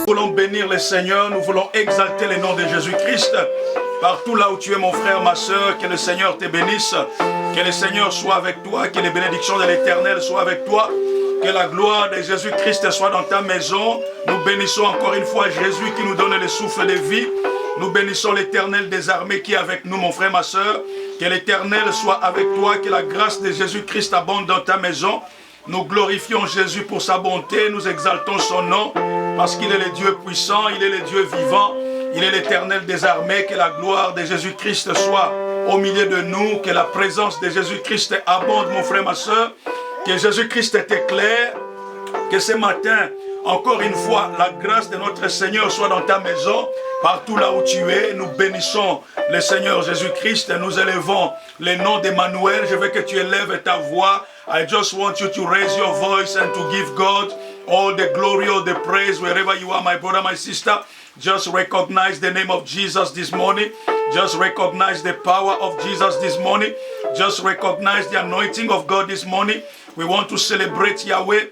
Nous voulons bénir le Seigneur, nous voulons exalter le nom de Jésus-Christ. Partout là où tu es mon frère, ma soeur, que le Seigneur te bénisse, que le Seigneur soit avec toi, que les bénédictions de l'Éternel soient avec toi, que la gloire de Jésus-Christ soit dans ta maison. Nous bénissons encore une fois Jésus qui nous donne le souffle de vie. Nous bénissons l'Éternel des armées qui est avec nous, mon frère, ma soeur. Que l'Éternel soit avec toi, que la grâce de Jésus-Christ abonde dans ta maison. Nous glorifions Jésus pour sa bonté, nous exaltons son nom, parce qu'il est le Dieu puissant, il est le Dieu vivant, il est l'Éternel des armées. Que la gloire de Jésus-Christ soit au milieu de nous, que la présence de Jésus-Christ abonde, mon frère, ma soeur, que Jésus-Christ t'éclaire, que ce matin, encore une fois, la grâce de notre Seigneur soit dans ta maison, partout là où tu es. Nous bénissons le Seigneur Jésus-Christ, nous élevons le nom d'Emmanuel. Je veux que tu élèves ta voix. I just want you to raise your voice and to give God all the glory, all the praise, wherever you are, my brother, my sister. Just recognize the name of Jesus this morning. Just recognize the power of Jesus this morning. Just recognize the anointing of God this morning. We want to celebrate Yahweh.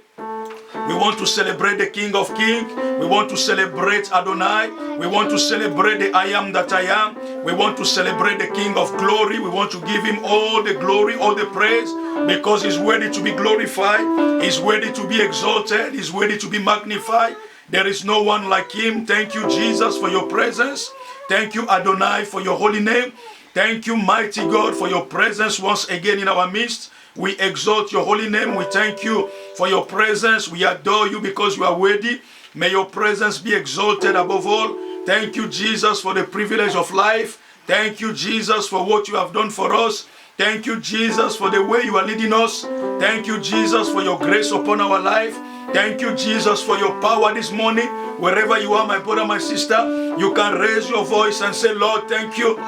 We want to celebrate the King of Kings. We want to celebrate Adonai. We want to celebrate the I am that I am. We want to celebrate the King of Glory. We want to give him all the glory, all the praise, because he's worthy to be glorified. He's worthy to be exalted. He's worthy to be magnified. There is no one like him. Thank you, Jesus, for your presence. Thank you, Adonai, for your holy name. Thank you, mighty God, for your presence once again in our midst. We exalt your holy name. We thank you for your presence. We adore you because you are worthy. May your presence be exalted above all. Thank you, Jesus, for the privilege of life. Thank you, Jesus, for what you have done for us. Thank you, Jesus, for the way you are leading us. Thank you, Jesus, for your grace upon our life. Thank you, Jesus, for your power this morning. Wherever you are, my brother, my sister, you can raise your voice and say, Lord, thank you.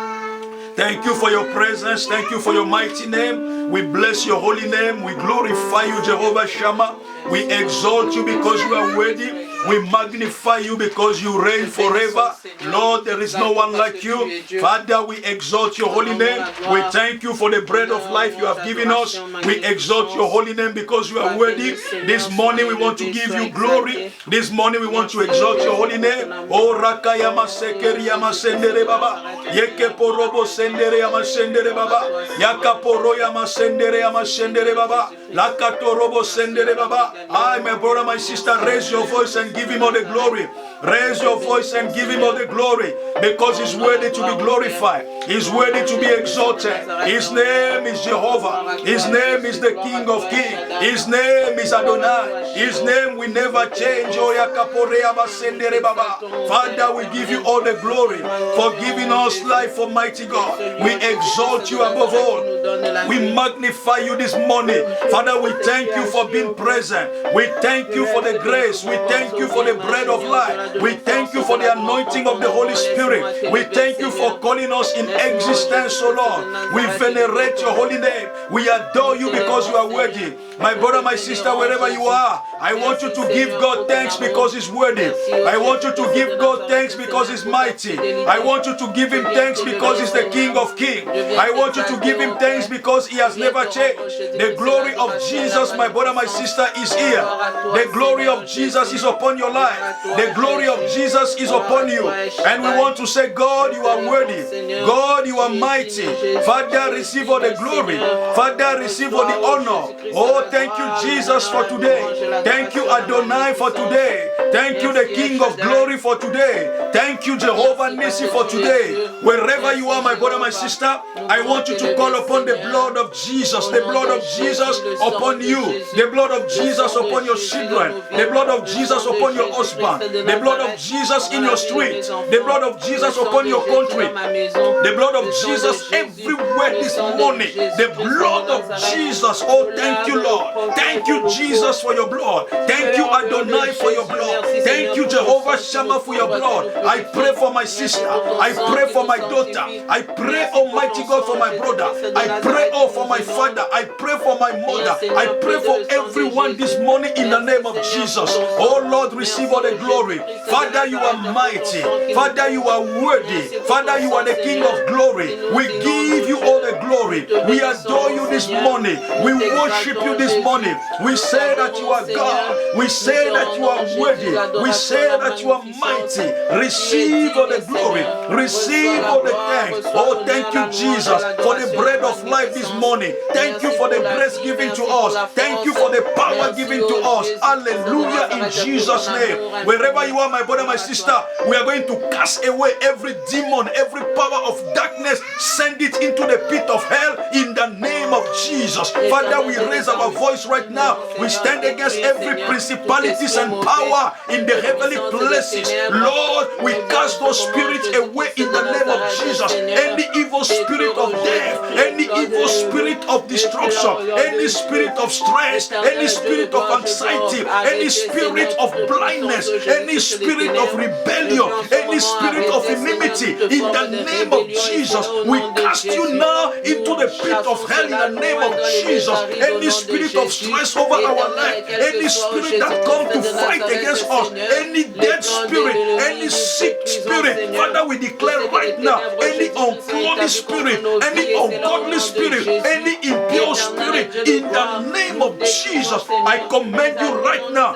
Thank you for your presence. Thank you for your mighty name. We bless your holy name. We glorify you, Jehovah Shammah. We exalt you because you are worthy. We magnify you because you reign forever. Lord, there is no one like you. Father, we exalt your holy name. We thank you for the bread of life you have given us. We exalt your holy name because you are worthy. This morning we want to give you glory. This morning we want to exalt your holy name. Oh, Rakayama Sekeriyama Sendere Baba. Yekeporobo Sendere Yama Sendere Baba. Yakaporo Yama Sendere Yama Sendere Baba. Lakatorobo Sendere Baba. I, my brother, my sister, raise your voice and give him all the glory. Raise your voice and give him all the glory, because he's worthy to be glorified. He's worthy to be exalted. His name is Jehovah. His name is the King of Kings. His name is Adonai. His name will never change. Father, we give you all the glory for giving us life, Almighty God. We exalt you above all. We magnify you this morning. Father, we thank you for being present. We thank you for the grace. We thank you for the bread of life. We thank you for the anointing of the Holy Spirit. We thank you for calling us in existence, O Lord. We venerate your holy name. We adore you because you are worthy. My brother, my sister, wherever you are, I want you to give God thanks because he's worthy. I want you to give God thanks because he's mighty. I want you to give him thanks because he's the King of Kings. I want you to give him thanks because he has never changed. The glory of Jesus, my brother, my sister, is here. The glory of Jesus is upon your life. The glory of Jesus is upon you. And we want to say, God, you are worthy. God, you are mighty. Father, receive all the glory. Father, receive all the honor. Oh, thank you, Jesus, for today. Thank you, Adonai, for today. Thank you, the King of Glory, for today. Thank you, Jehovah Nissi, for today. Wherever you are, my brother, my sister, I want you to call upon the blood of Jesus. The blood of Jesus upon you. The blood of Jesus upon your children. The blood of Jesus upon your husband. The blood of Jesus in your street. The blood of Jesus upon your country. The blood of Jesus everywhere this morning. The blood of Jesus. Oh, thank you, Lord. Thank you, Jesus, for your blood. Thank you, Adonai, for your blood. Thank you, Jehovah Shammah, for your blood. I pray for my sister. I pray for my daughter. I pray, Almighty God, for my brother. I pray, oh, for my father. I pray for my mother. I pray for everyone this morning in the name of Jesus. Oh, Lord, receive all the glory. Father, you are mighty. Father, you are worthy. Father, you are the King of Glory. We give you all the glory. We adore you this morning. We worship you this morning. We say that you are God. We say that you are worthy. mighty. We say that you are mighty. Receive all the glory. Receive all the thanks. Oh, thank you, Jesus, for the bread of life this morning. Thank you for the grace given to us. Thank you for the power given to us. Hallelujah, in Jesus' name. Wherever you are, my brother, my sister, we are going to cast away every demon, every power of darkness. Send it into the pit of hell in the name of Jesus. Father, we raise our voice right now. We stand against every principalities and power in the heavenly places. Lord, we cast those spirits away in the name of Jesus. Any evil spirit of death, any evil spirit of destruction, any spirit of stress, any spirit of anxiety, any spirit of blindness, any spirit of rebellion, any spirit of enmity, in the name of Jesus, we cast you now into the pit of hell in the name of Jesus. Any spirit of stress over our life, any spirit that comes to fight against us, any dead spirit, any sick spirit, Father, we declare right now, any unclean spirit, any ungodly spirit, any impure spirit, in the name of Jesus, I command you right now,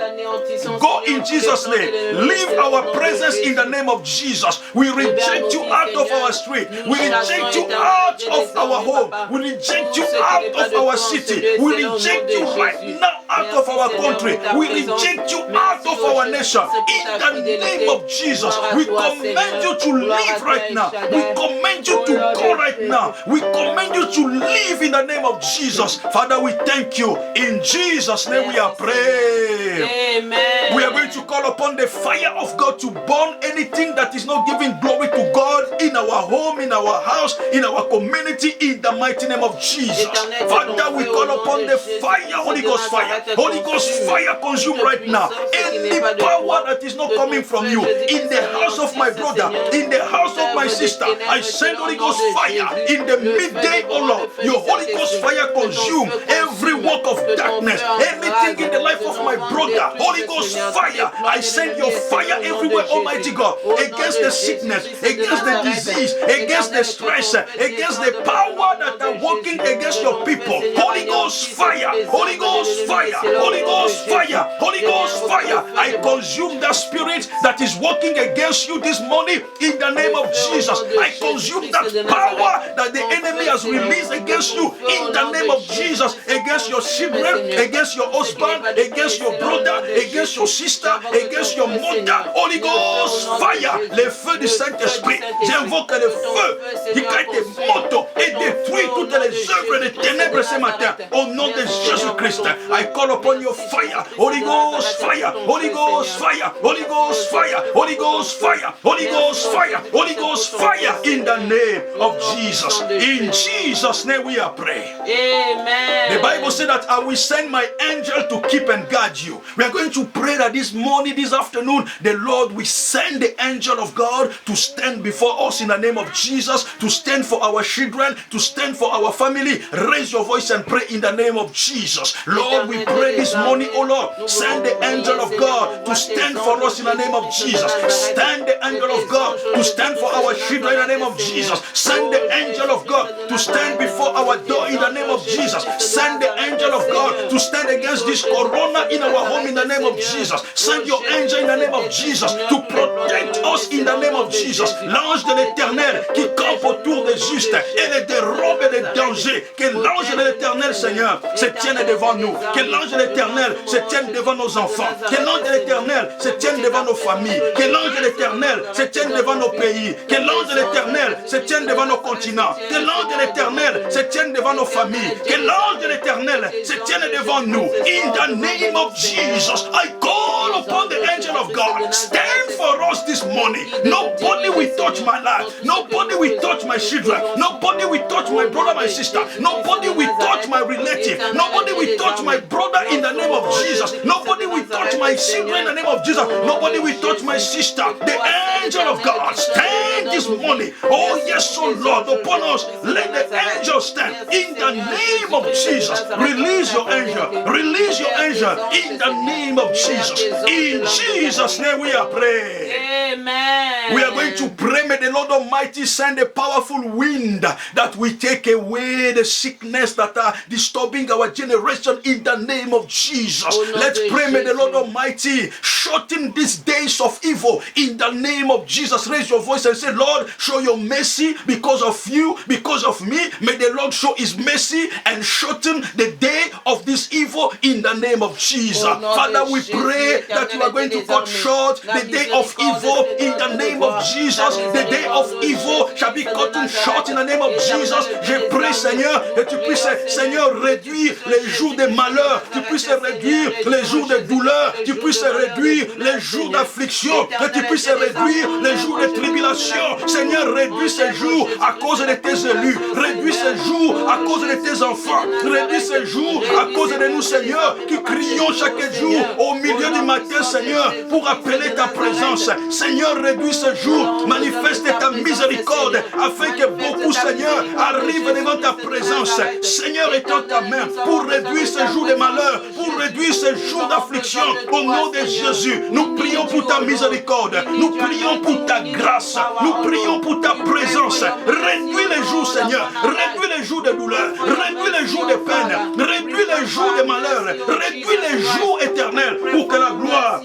go in Jesus' name. Leave our presence in the name of Jesus. We reject you out of our street. We reject you out of our home. We reject you out of our city. We reject you right now out of our country. We reject you out of our nation. In the name of Jesus, we command you to leave right now. We command you to go right now. We command you to leave in the name of Jesus. Father, we thank you. In Jesus' name we are praying. Amen. We are going to call upon the fire of God to burn anything that is not giving glory to God in our home, in our house, in our community, in the mighty name of Jesus. Father, we call upon the fire, Holy Ghost fire. Holy Ghost fire consume right now any power that is not coming from you in the house of my brother, in the house of my sister. I send Holy Ghost fire in the midday, oh Lord. Your Holy Ghost fire consume every work of darkness, anything in the life of my brother. Holy Ghost fire, I send your fire everywhere, Almighty God, against the sickness, against the disease, against the stress, against the power that are working against your people. Holy Ghost fire, Holy Ghost fire, Holy Ghost fire, Holy Ghost fire. I consume that spirit that is working against you this morning in the name of Jesus. I consume that power that the enemy has released against you in the name of Jesus, against your children, against your husband, against your brother, against your sister, against your mother. Holy Ghost fire, le feu du Saint-Esprit. J'invoque le feu qui crée des motos et détruit toutes les œuvres des ténèbres ce matin au nom de Jésus-Christ. I call upon your fire, Holy Ghost fire, Holy Ghost fire, Holy Ghost fire, Holy Ghost fire, Holy Ghost fire, Holy Ghost fire, in the name of Jesus. In Jesus' name we are praying. Amen. The Bible said that I will send my angel to keep and guard you. We are going to pray that this morning, this afternoon, the Lord will send the angel of God to stand before us in the name of Jesus, to stand for our children, to stand for our family. Raise your voice and pray in the name of Jesus. Lord, we pray this morning, oh Lord, send the angel of God to stand for us in the name of Jesus. Send the angel of God to stand for our children in the name of Jesus. Send the angel of God to stand before our door in the name of Jesus. Send the angel of God to stand against this corona in our home in the name of Jesus. Send your angel in the name of Jesus to protect us in the name of Jesus. L'ange de l'Éternel qui campe autour des justes et les dérobe des dangers. Que l'ange de l'Éternel, Seigneur, se tienne devant nous. Que l'ange de l'Éternel se tienne devant nos enfants. Que l'ange de l'Éternel se tienne devant nos familles. Que l'ange de l'Éternel se tienne devant nos pays. Que l'ange de l'Éternel se tienne devant nos continents. Que l'ange de l'Éternel se tienne devant nos familles. Que l'ange de l'Éternel se tienne devant nous. In the name of Jesus, I call upon the angel of God. Stand for us this morning. Nobody will touch my life. Nobody will touch my children. Nobody will touch my brother, my sister. Nobody will touch my relative. Nobody will touch my brother in the name of Jesus. Nobody will touch my children in the name of Jesus. Nobody will touch my sister. The angel of God, stand pray this morning. Oh yes, oh Lord, upon us, let the angels stand in the name of Jesus. Release your angel. Release your angel in the name of Jesus. In Jesus' name we are praying. Amen. We are going to pray. May the Lord Almighty send a powerful wind that will take away the sickness that are disturbing our generation in the name of Jesus. Let's pray. May the Lord Almighty shorten these days of evil in the name of Jesus. Raise your voice and say, Lord, show your mercy because of you, because of me. May the Lord show his mercy and shorten the day of this evil in the name of Jesus. Father, we pray that you are going to cut short the day of evil in the name of Jesus. The day of evil shall be cut short in the name of Jesus. Je prie, Seigneur, que tu puisses, Seigneur, réduire les jours de malheur, tu puisses réduire les jours de douleur, tu puisses réduire les jours d'affliction, que tu puisses réduire les jours de tribulation. Seigneur, réduis ces jours à cause de tes élus, réduis ces jours à cause de tes enfants, réduis ces jours à cause de nous, Seigneur, qui crions chaque jour au milieu du matin, Seigneur, pour appeler ta présence. Seigneur, réduis ce jour, manifeste ta miséricorde afin que beaucoup, Seigneur, arrivent devant ta présence. Seigneur, étends ta main pour réduire ce jour de malheur, pour réduire ce jour d'affliction. Au nom de Jésus, nous prions pour ta miséricorde, nous prions pour ta grâce, nous prions pour ta présence. Réduis les jours, Seigneur, réduis les jours de douleur, réduis les jours de peine, réduis les jours de malheur, réduis les jours éternels pour que la gloire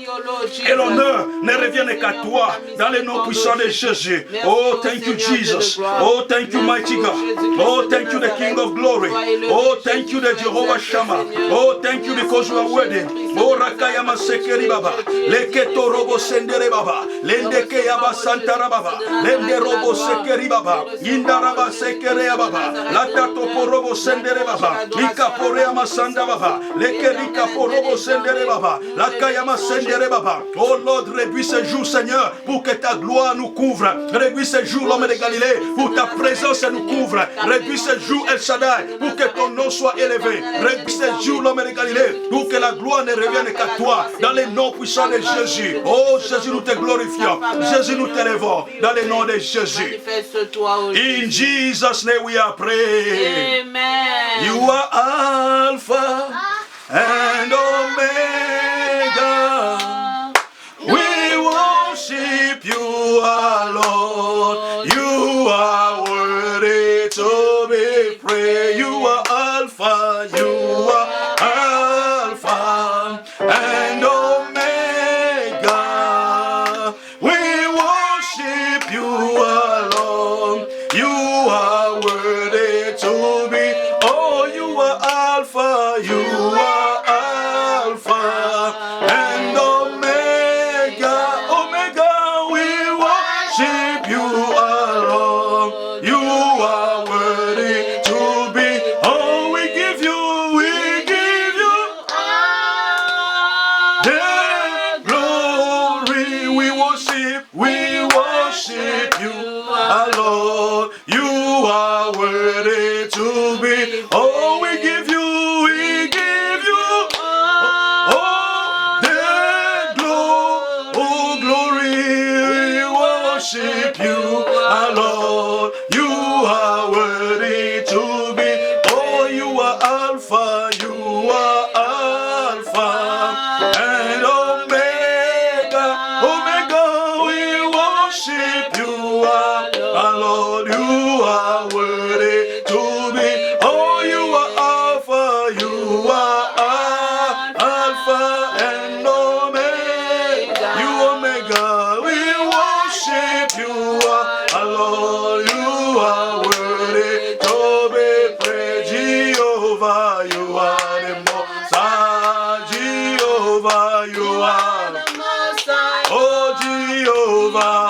et l'honneur ne reviennent qu'à toi dans le nom puissant de Jésus. Oh, thank you, Jesus. Oh, thank you, mighty God. Oh, thank you, the King of glory. Oh, thank you, the Jehovah Shammah. Oh, thank you because you are worthy. Oh, Rakayama Sekeri Baba. Leketo Robo Sendere Baba. Lendeke Yaba Santara Baba. Lende Robo Sekeri Baba. Indaraba Sekere Baba. Latato Porobo Sendere Baba. Ikaporea Masanda Baba. Lekerika Porobo Sendere Baba. Lakayama Sendere Baba. Oh Lord, réduis ce jour, Seigneur, pour que ta gloire nous couvre. Réduis ce jour, l'homme de Galilée, pour ta présence nous couvre. Réduis ce jour, El Shaddai, pour que ton nom soit élevé. Réduis ce jour, l'homme de Galilée, pour que la gloire ne revienne qu'à toi, dans les noms puissants de Jésus. Oh Jésus, nous te glorifions. Jésus, nous t'élevons, dans les noms de Jésus. In Jesus' name we are praying. Amen. You are Alpha and Omega. We worship you, our Lord. You are worthy to be praised. You are Alpha, you are Alpha and Omega. We worship you, our Lord. You are worthy to be. Oh, you are Alpha, you are Alpha and Omega. Omega, we worship you, alone. You are worthy to be. Oh, we give you the glory. We worship you, alone. You are worthy to be. Oh, we give you. Worship you, our Lord. You are worthy to be. Oh, you are Alpha, you are Alpha and Omega. Omega, we worship you, our Lord. You are worthy to be. Oh, you are Alpha, you are Alpha and Omega. You Omega. You are, Lord, you are worthy to be praised. Jehovah, you are the most high. Jehovah, you are the most high. Oh, Jehovah,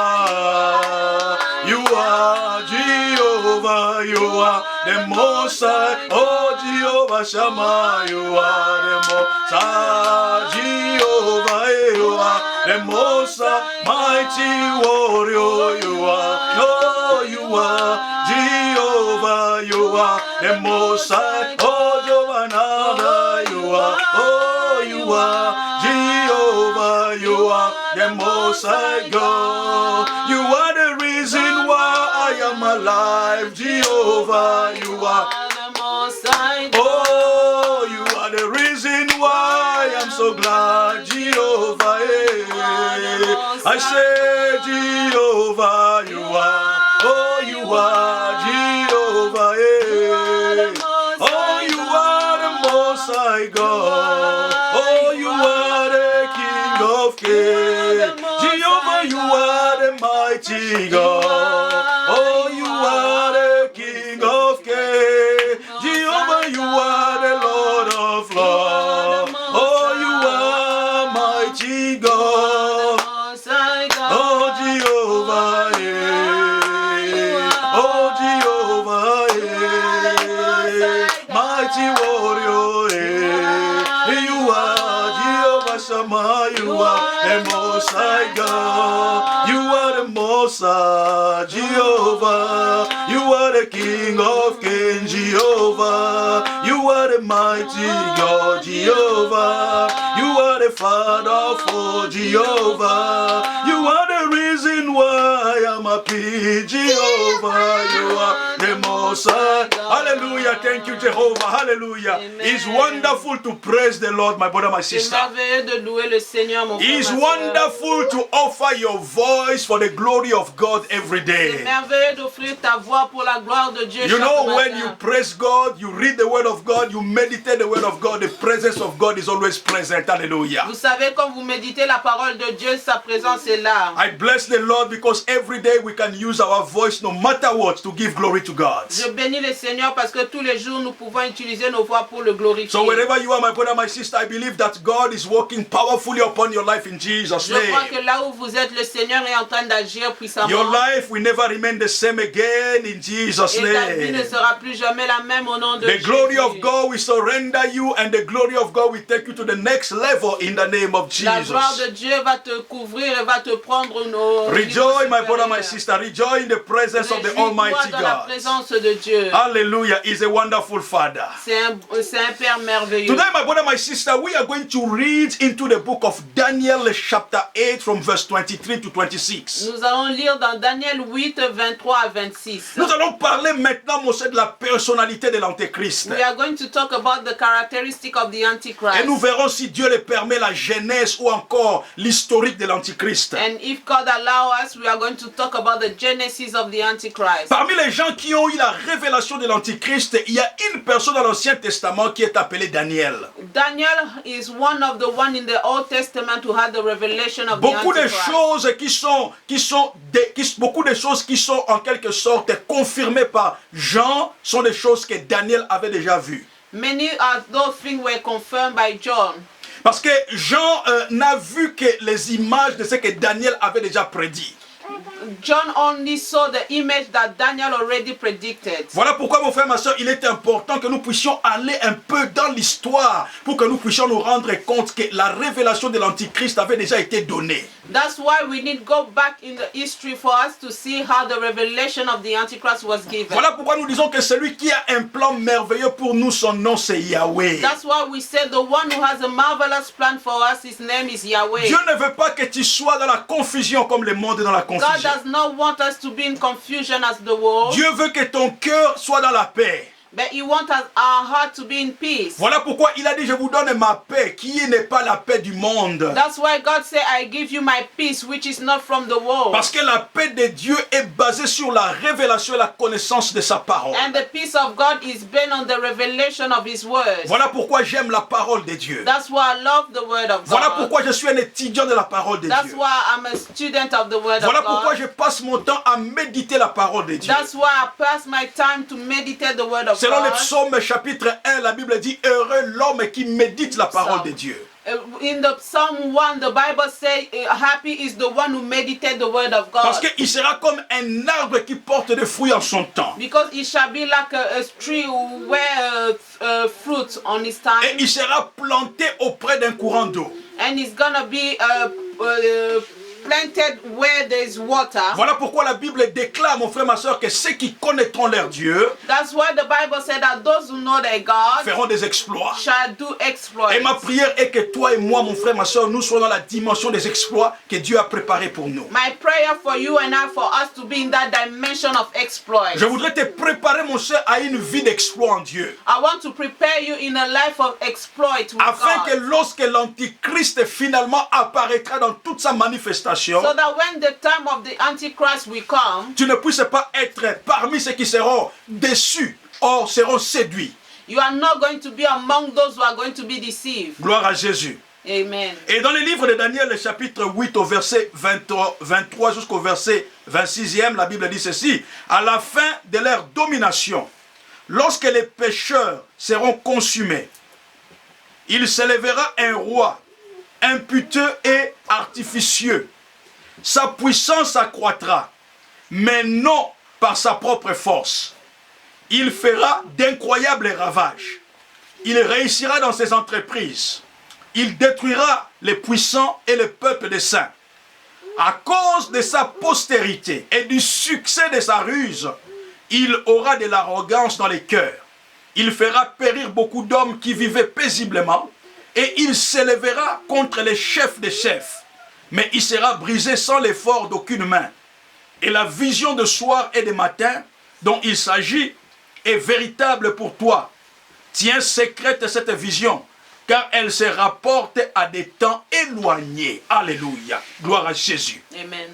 you are Jehovah, you are the most high. Oh, Jehovah Shammah, you are the most high. Jehovah, you are the most high. Mighty warrior, you are. Oh, you are Jehovah, you are the most high. Oh, Jehovah, you are. Oh, you are Jehovah, you are the most high God. You are the reason my life, Jehovah, you are. the Most High God. Oh, you are the reason why I'm so glad, Jehovah. I say, Jehovah, you are. Oh, you are Jehovah. Oh, you are the Most High God. Oh, you are the King of Kings. Jehovah, you are the mighty God. Oh, you are the King of Kings. Jehovah, you are the Lord of Lords. Oh, you are mighty God. Oh, Jehovah, oh, Jehovah, mighty warrior, you are Jehovah Shammah, you are the Most High God, you are the Most High Jehovah, you are the King of Kings, Jehovah, you are the mighty God, Jehovah, you are the Father for Jehovah, you are the reason why I'm happy, Jehovah, you are the Most High. Hallelujah, thank you, Jehovah, hallelujah. It's wonderful to praise the Lord, my brother, my sister. It's wonderful to offer your voice for the glory of God every day. You know, when you praise God, you read the word of God, you meditate the word of God, the presence of God is always present. Hallelujah. Vous savez, quand vous méditez la parole de Dieu, sa présence est là. I bless the Lord because every day we can use our voice no matter what to give glory to God. Je bénis le Seigneur parce que tous les jours nous pouvons utiliser nos voix pour le glorifier. So wherever you are, my brother, my sister, I believe that God is working powerfully upon your life in Jesus' name. Je crois que là où vous êtes, le Seigneur est en train d'agir puissamment. Your life will never remain the same again in Jesus' Et ta vie ne name. sera plus jamais la même au nom de The Jésus. glory of God will surrender you and the glory of God will take you to the next level in the name of La gloire Jesus. de Dieu va te couvrir et va te prendre au Rejoice, my brother, my sister. Rejoice in the presence of the Almighty dans la God. présence de Dieu. Hallelujah. He's a wonderful Father. C'est un Père merveilleux. Today, my brother, my sister, we are going to read into the book of Daniel, chapter 8, from verse 23 to 26. Nous allons lire dans Daniel 8, 23 à 26. Nous allons parler maintenant, mon cher, de la personnalité de l'Antéchrist. We are going to talk about the characteristic of the Antichrist. Et nous verrons si Dieu le permet la genèse ou encore l'historique de l'Antichrist. And if God allow us, we are going to talk about the genesis of the Antichrist. Parmi les gens qui ont eu la révélation de l'Antichrist, il y a une personne dans l'Ancien Testament qui est appelée Daniel. Daniel is one of the one in the Old Testament who had the revelation of Beaucoup the de Antichrist. beaucoup de choses qui sont en quelque sorte confirmées par Jean sont des choses que Daniel avait déjà vues. Many of those things were confirmed by John. Parce que Jean n'a vu que les images de ce que Daniel avait déjà prédit. John only saw the image that Daniel already predicted. Voilà pourquoi, mon frère, ma soeur, il est important que nous puissions aller un peu dans l'histoire pour que nous puissions nous rendre compte que la révélation de l'Antichrist avait déjà été donnée. That's why we need to go back in the history for us to see how the revelation of the Antichrist was given. Voilà pourquoi nous disons que celui qui a un plan merveilleux pour nous, son nom c'est Yahweh. That's why we said the one who has a marvelous plan for us, his name is Yahweh. Dieu ne veut pas que tu sois dans la confusion comme le monde est dans la God confusion. does not want us to be in confusion as the world, Dieu veut que ton cœur soit dans la paix. but He wants our heart to be in peace. Voilà pourquoi il a dit, je vous donne ma paix, qui n'est pas la paix du monde. That's why God said, I give you my peace, which is not from the world. Parce que la paix de Dieu est basée sur la révélation et la connaissance de sa parole. And the peace of God is based on the revelation of His word. Voilà pourquoi j'aime la parole de Dieu. That's why I love the word of Voilà God. pourquoi je suis un étudiant de la parole de That's Dieu. why I'm a student of the word Voilà of pourquoi God. je passe mon temps à méditer la parole de Dieu. That's why I pass my time to meditate the word of Selon le God. psaume chapitre 1, la Bible dit, heureux l'homme qui médite la parole de Dieu. In the Psalm 1, the Bible says, happy is the one who meditates the word of Parce God. qu'il sera comme un arbre qui porte des fruits en son temps. Because it shall be like a tree who bear fruit on his time. Et il sera planté auprès d'un courant d'eau. And it's gonna be planted where there is water. Voilà pourquoi la Bible déclare, mon frère, ma soeur, que ceux qui connaîtront leur Dieu That's why the Bible said that those who know their God feront des exploits. shall do exploits. Et ma prière est que toi et moi, mon frère, ma soeur, nous soyons dans la dimension des exploits que Dieu a préparés pour nous. My prayer for you and I, for us to be in that dimension of exploits. Je voudrais te préparer, mon cher, à une vie d'exploit en Dieu. I want to prepare you in a life of exploit with Afin que God. lorsque l'Antichrist finalement apparaîtra dans toute sa manifestation, So that when the time of the Antichrist will come, tu ne puisses pas être parmi ceux qui seront déçus, or seront séduits. you are not going to be among those who are going to be deceived. Gloire à Jésus. Amen. Et dans le livre de Daniel, le chapitre 8 au verset 23 jusqu'au verset 26e, la Bible dit ceci: à la fin de leur domination, lorsque les pécheurs seront consumés, il s'élèvera un roi imputeux et artificieux. Sa puissance accroîtra, mais non par sa propre force. Il fera d'incroyables ravages. Il réussira dans ses entreprises. Il détruira les puissants et le peuple des saints. À cause de sa postérité et du succès de sa ruse, il aura de l'arrogance dans les cœurs. Il fera périr beaucoup d'hommes qui vivaient paisiblement et il s'élèvera contre les chefs des chefs. Mais il sera brisé sans l'effort d'aucune main. Et la vision de soir et de matin dont il s'agit est véritable pour toi. Tiens secrète cette vision, car elle se rapporte à des temps éloignés. Alléluia. Gloire à Jésus. Amen.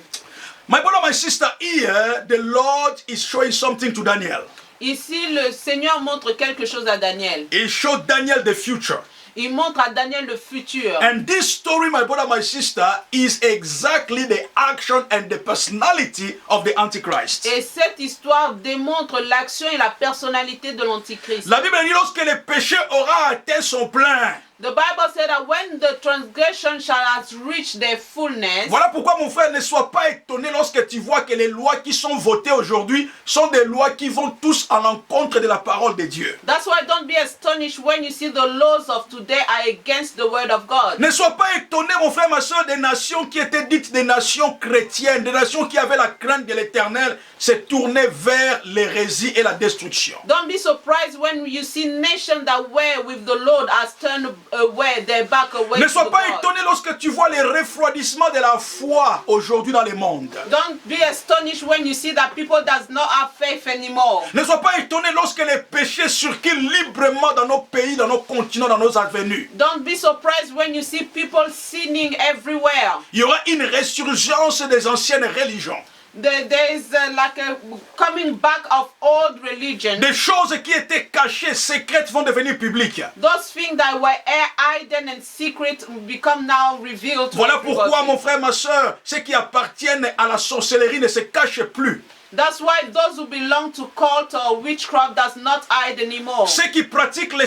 My brother, my sister, here the Lord is showing something to Daniel. Ici, le Seigneur montre quelque chose à Daniel. He showed Daniel the future. Il montre à Daniel le futur. And this story, my brother, my sister, is exactly the action and the personality of the Antichrist. Et cette histoire démontre l'action et la personnalité de l'Antichrist. La Bible dit lorsque le péché aura atteint son plein. The Bible said that when the transgression shall have reached their fullness, Voilà pourquoi, mon frère, ne sois pas étonné lorsque tu vois que les lois qui sont votées aujourd'hui sont des lois qui vont tous à l'encontre de la parole de Dieu. that's why don't be astonished when you see the laws of today are against the word of God. Ne sois pas étonné, mon frère, ma soeur, des nations qui étaient dites des nations chrétiennes, des nations qui avaient la crainte de l'Éternel, se tourner vers l'hérésie et la destruction. Don't be surprised when you see nations that were with the Lord as turned away, their back away Ne to sois the pas God. étonné lorsque tu vois les refroidissements de la foi aujourd'hui dans le monde. Don't be astonished when you see that people does not have faith anymore. Ne sois pas étonné lorsque les péchés circulent librement dans nos pays, dans nos continents, dans nos avenues. Don't be surprised when you see people sinning everywhere. Il y aura une résurgence des anciennes religions. There is like a coming back of old religion. Des choses qui étaient cachées, secrètes, vont devenir publiques. Those things that were hidden and secret will become now revealed to Voilà everybody. pourquoi, mon frère, ma soeur, ceux qui appartiennent à la sorcellerie ne se cachent plus. That's why those who belong to cult or witchcraft does not hide anymore. Ceux qui pratiquent le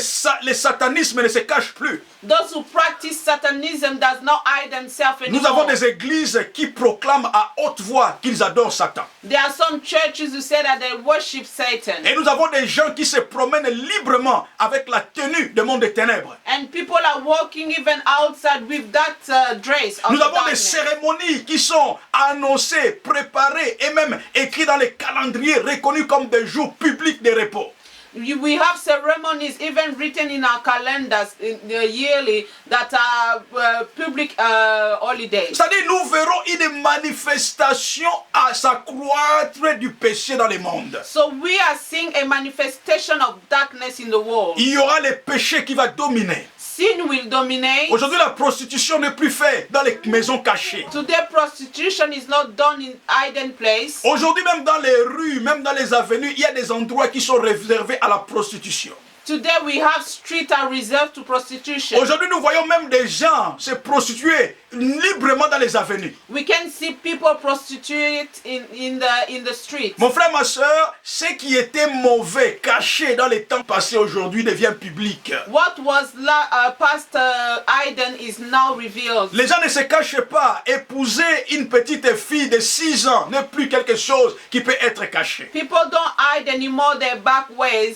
satanisme ne se cachent plus. Those who practice satanism does not hide themselves anymore. Nous avons des églises qui proclament à haute voix qu'ils adorent Satan. There are some churches who say that they worship Satan. Et nous avons des gens qui se promènent librement avec la tenue du monde des ténèbres. And people are walking even outside with that dress of Nous avons des darkness. cérémonies qui sont annoncées, préparées et même écrites dans les calendriers reconnus comme des jours publics de repos. We have ceremonies even written in our calendars yearly that are public holidays. C'est-à-dire nous verrons une manifestation à s'accroître du péché dans le monde. So we are seeing a manifestation of darkness in the world. Il y aura le péché qui va dominer. Sin will dominate. Aujourd'hui, la prostitution n'est plus faite dans les maisons cachées. Today prostitution is not done in hidden place. Aujourd'hui, même dans les rues, même dans les avenues, il y a des endroits qui sont réservés à la prostitution. Today we have streets are reserved to prostitution. Aujourd'hui, nous voyons même des gens se prostituer librement dans les avenues. We can see people prostitute in the streets. Mon frère, ma soeur, ce qui était mauvais, caché dans les temps passés aujourd'hui devient public. What was past hidden is now revealed. Les gens ne se cachent pas. Épouser une petite fille de 6 ans n'est plus quelque chose qui peut être caché. People don't hide anymore their bad ways,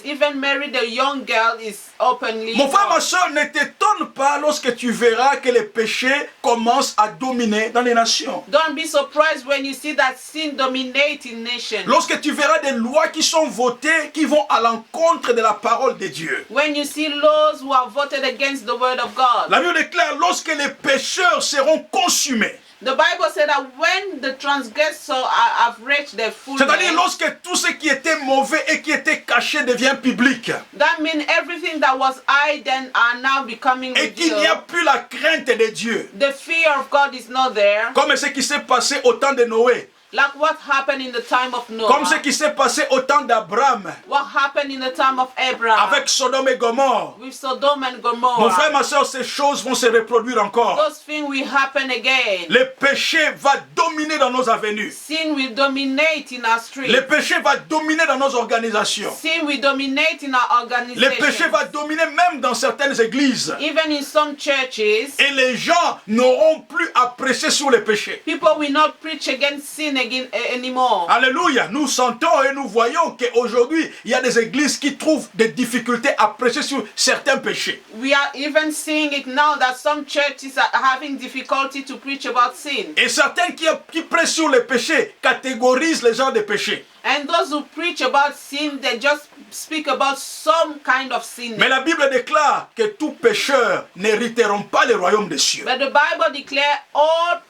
even married a young girl is openly. Mon frère, ma soeur, ne t'étonne pas lorsque tu verras que les péchés commencent à dominer dans les nations. Don't be surprised when you see that sin dominate in nations. Lorsque tu verras des lois qui sont votées, qui vont à l'encontre de la parole de Dieu. When you see laws who are voted against the word of God. La Bible déclare, lorsque les pécheurs seront consumés. The Bible said that when the transgressors have reached their C'est-à-dire fullness, lorsque tout ce qui était mauvais et qui était caché devient public. that means everything that was hidden are now becoming Et qu'il n'y a revealed. plus la crainte de Dieu. The fear of God is not there. Comme ce qui s'est passé au temps de Noé. Like what happened in the time of Comme ce Noah. qui s'est passé au temps d'Abraham. What happened in the time of Abraham. Avec Sodome et Gomorre. With Sodom and Mon Gomorrah. frère, ma soeur, ces choses vont se reproduire encore. Those things will happen again. Le péché va dominer dans nos avenues. Sin will dominate in our streets. Le péché va dominer dans nos organisations. Sin will dominate in our Le péché organization. va dominer même dans certaines églises. Even in some churches, Et les gens n'auront plus à prêcher sur le péché. people will not preach against sin anymore. Alléluia. Nous sentons et nous voyons qu'aujourd'hui, il y a des églises qui trouvent des difficultés à prêcher sur certains péchés. We are even seeing it now that some churches are having difficulty to preach about sin. Et certains qui prêchent sur le péché catégorisent les gens de péché. And those who preach about sin, they just speak about some kind of sin. Mais la Bible déclare que tous pécheurs n'hériteront pas le royaume des cieux. But the Bible declares all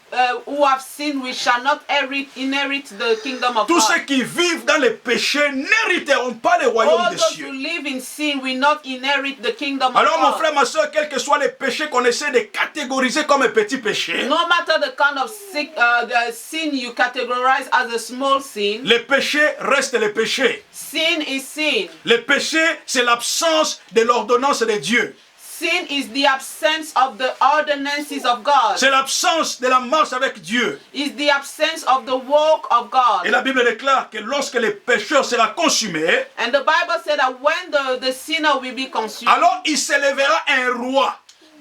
who have sinned, we shall not inherit the kingdom of Tous ceux God. qui vivent dans le péché n'hériteront pas le royaume All des those cieux. who live in sin will not inherit the kingdom of Alors mon God. frère, ma soeur, quels que soient les péchés qu'on essaie de catégoriser comme un petit péché, No matter the kind of the sin you categorize as a small sin, le péché reste le péché. sin is sin. Le péché, c'est l'absence de l'ordonnance de Dieu. Sin is the absence of the ordinances of God. C'est l'absence de la marche avec Dieu. Is the absence of the walk of God. Et la Bible déclare que lorsque le pécheur sera consumé, And the Bible said that when the sinner will be consumed, alors il s'élèvera un roi.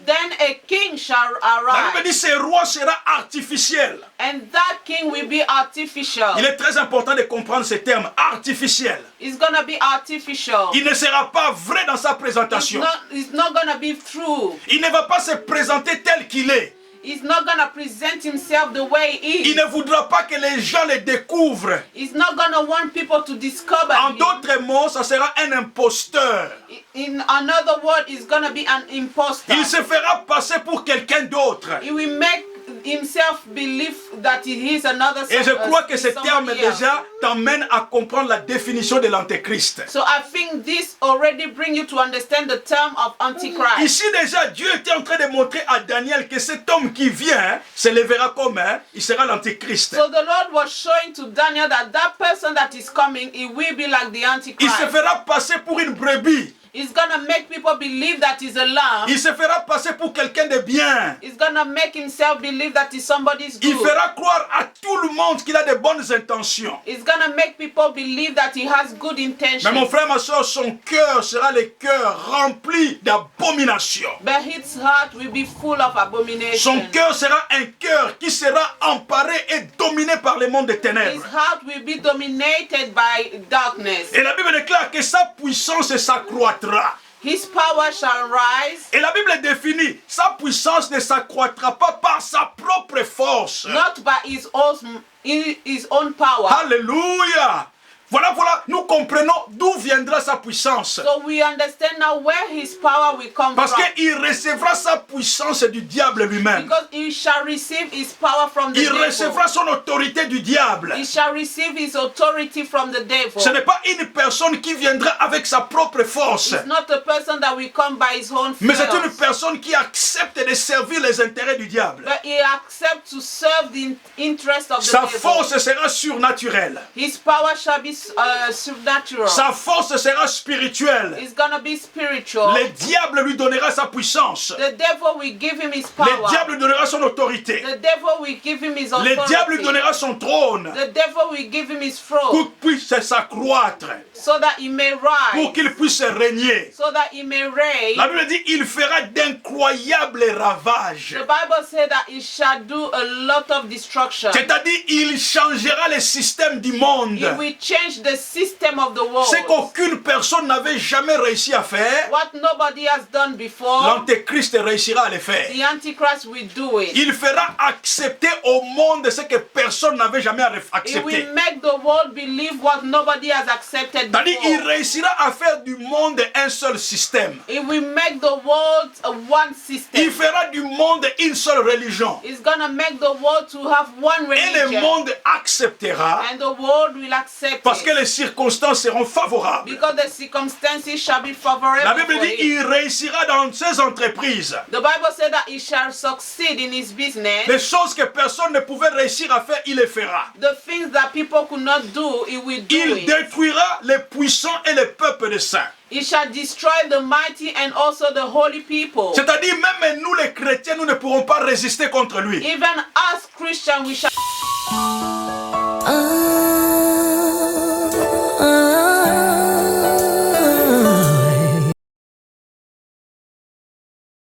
then a king shall La Bible arise. dit que ce roi sera artificiel. And that king will be artificial. Il est très important de comprendre ce terme, artificiel. It's gonna be artificial. Il ne sera pas vrai dans sa présentation. It's not gonna be true. Il ne va pas se présenter tel qu'il est. He's not gonna present himself the way he Il is. ne voudra pas que les gens le découvrent. He's not gonna want people to discover En him. d'autres mots, ça sera un imposteur. In another word, he's gonna be an imposter. Il se fera passer pour quelqu'un d'autre. He will make himself believe that he is another. Et je crois que ce terme somebody else. déjà t'emmène à comprendre la définition de l'antéchrist. So I think this already bring you to understand the term of Antichrist. Ici déjà, Dieu était en train de montrer à Daniel que cet homme qui vient se lèvera comme il sera l'antéchrist. So the Lord was showing to Daniel that that person that is coming, he will be like the Il Antichrist. se fera passer pour une brebis. He's gonna make people believe that he's a lamb. Il se fera passer pour quelqu'un de bien. He's gonna make himself believe that he's somebody's Il good. fera croire à tout le monde qu'il a de bonnes intentions. He's gonna make people believe that he has good Mais mon intentions. frère, ma soeur, son cœur sera le cœur rempli d'abomination. But his heart will be full of Son abomination. cœur sera un cœur qui sera emparé et dominé par le monde des His ténèbres. heart will be dominated by darkness. Et la Bible déclare que sa puissance s'accroîtra. His power shall rise, Et la Bible définit, sa puissance ne s'accroîtra pas par sa propre force. not by his own power. Alléluia. Voilà, nous comprenons d'où viendra sa puissance. So we understand now where his power will come Parce from. qu'il recevra sa puissance du diable lui-même. Because he shall receive his power from the Il devil. recevra son autorité du diable. He shall receive his authority from the devil. Ce n'est pas une personne qui viendra avec sa propre force, It's not a person that will come by his own mais c'est une force, personne qui accepte de servir les intérêts du diable. but he accepts to serve the interest of the Sa devil. force sera surnaturelle. His power shall be supernatural. Sa force sera spirituelle. It's gonna be spiritual. Le diable lui donnera sa puissance. The devil will give him his Le power. diable lui donnera son autorité. The devil will give him his Le diable lui authority. donnera son trône The devil will give him his pour throne qu'il puisse s'accroître, so that he may pour rise, qu'il puisse régner. so that he may reign. La Bible dit il fera d'incroyables ravages. The Bible said that he shall do a lot of destruction. C'est-à-dire il changera le système du monde. He will change change the system of the world. Ce qu'aucune personne n'avait jamais réussi à faire, What nobody has done before, l'Antéchrist réussira à le faire. the Antichrist will do it. Il fera accepter au monde ce que personne n'avait jamais It accepté. will make the world believe what nobody has accepted C'est-à-dire, il before. réussira à faire du monde un seul système. It will make the world a one Il system. fera du monde une seule religion. It's gonna make the world to have one Et le religion. monde acceptera And the world will accept parce que it. les circonstances seront favorables. Because the circumstances shall be La favorable Bible for dit it. qu'il réussira dans ses entreprises. The Bible said that he shall succeed in his business. Les choses que personne ne pouvait réussir à faire, il les fera. The things that people could not do, he will do Il it. détruira les puissants et les peuples des saints. He shall destroy the mighty and also the holy people. C'est-à-dire, même nous les chrétiens, nous ne pourrons pas résister contre lui. Even us Christians, we shall